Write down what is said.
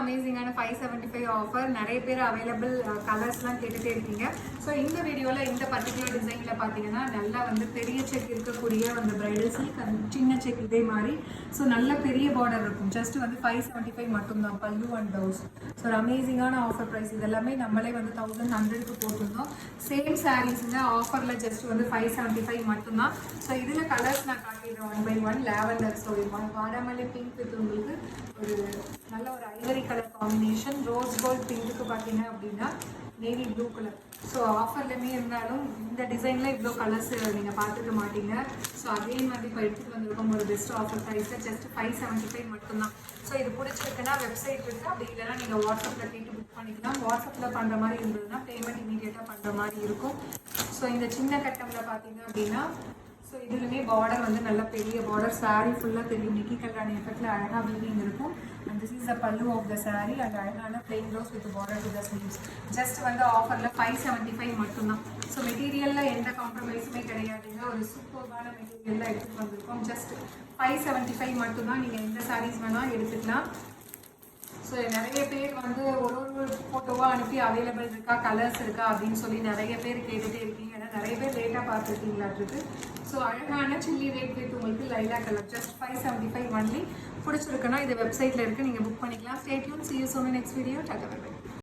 அமேசிங்கான 575 ஆஃபர். நிறைய பேர் அவைலபிள் கலர்ஸ்லாம் கேட்டுகிட்டே இருக்கீங்க. ஸோ இந்த வீடியோவில் இந்த பர்டிகுலர் டிசைனில் பார்த்தீங்கன்னா நல்லா வந்து பெரிய செக் இருக்கக்கூடிய அந்த பிரைடல் சில்க் சின்ன செக் இதே மாதிரி. ஸோ நல்ல பெரிய பார்டர் இருக்கும். ஜஸ்ட் வந்து 575 மட்டும்தான் பல்லு அண்ட் ப்ளவுஸ். ஸோ ஒரு அமேசிங்கான ஆஃபர் ப்ரைஸ். இதெல்லாமே நம்மளே வந்து 1100க்கு போட்டிருந்தோம். சேம் சாரீஸுங்க ஆஃபரில் ஜஸ்ட் வந்து 575 மட்டும்தான். ஸோ இதில் கலர்ஸ் நான் காட்டிடுறேன் 1 by 1. லாவெண்டர், ஸோ வாடாமல்லி பிங்க் வித் உங்களுக்கு ஒரு நல்ல ஒரு ivory colour combination. Rose gold பிங்க்குக்கு பார்த்தீங்க அப்படின்னா நேவி ப்ளூ கலர். ஸோ ஆஃபர்லேயுமே இருந்தாலும் இந்த டிசைனில் இவ்வளோ கலர்ஸ் நீங்கள் பார்த்துக்க மாட்டீங்க. ஸோ அதே மாதிரி இப்போ எடுத்துகிட்டு வந்திருக்கோம் ஒரு பெஸ்ட் ஆஃபர் ப்ரைஸில் ஜஸ்ட் 575 மட்டும்தான். ஸோ இது பிடிச்சிருக்குன்னா வெப்சைட் இருக்குது, அப்படி இல்லைனா நீங்கள் வாட்ஸ்அப்பில் கேட்டு புக் பண்ணிக்கலாம். வாட்ஸ்அப்பில் பண்ணுற மாதிரி இருந்ததுன்னா பேமெண்ட் இமீடியட்டாக பண்ணுற மாதிரி இருக்கும். ஸோ இந்த சின்ன கட்டமில் பார்த்தீங்க அப்படின்னா ஸோ இதுலேயுமே பார்டர் வந்து நல்ல பெரிய பார்டர். சாரீ ஃபுல்லாக தெரியும் நிக்கி கல்யாணி எஃபெக்டில் அழகாக வீவிங் இருக்கும். அண்ட் திஸ் இஸ் த பல்லு ஆஃப் த சாரீ. அண்ட் அழகான plain blouse with border to the sleeves. Just வந்து ஆஃபரில் 575 மட்டும்தான். ஸோ மெட்டீரியலில் எந்த காம்ப்ரமைஸுமே கிடையாதுங்க. ஒரு சூப்பர்பான மெட்டீரியலில் எடுத்துகிட்டு வந்திருக்கோம். ஜஸ்ட் 575 மட்டும்தான். நீங்கள் எந்த சாரீஸ் வேணால் எடுத்துக்கலாம். ஸோ நிறைய பேர் வந்து ஒரு ஃபோட்டோவாக அனுப்பி அவைலபிள் இருக்கா, கலர்ஸ் இருக்கா அப்படின்னு சொல்லி நிறைய பேர் கேட்டுகிட்டே இருக்கீங்க. ஏன்னா நிறைய பேர் லேட்டாக பார்த்துருக்கீங்களாட்டுருக்கு. ஸோ அழகான சில்லி ரெட் வித் உங்களுக்கு லைலா கலர் ஜஸ்ட் 575 ஒன்லி. பிடிச்சிருக்குன்னா இது வெப்சைட்டில் இருக்குது, நீங்கள் புக் பண்ணிக்கலாம். Stay tune. see you soon in next video. Tata bye by.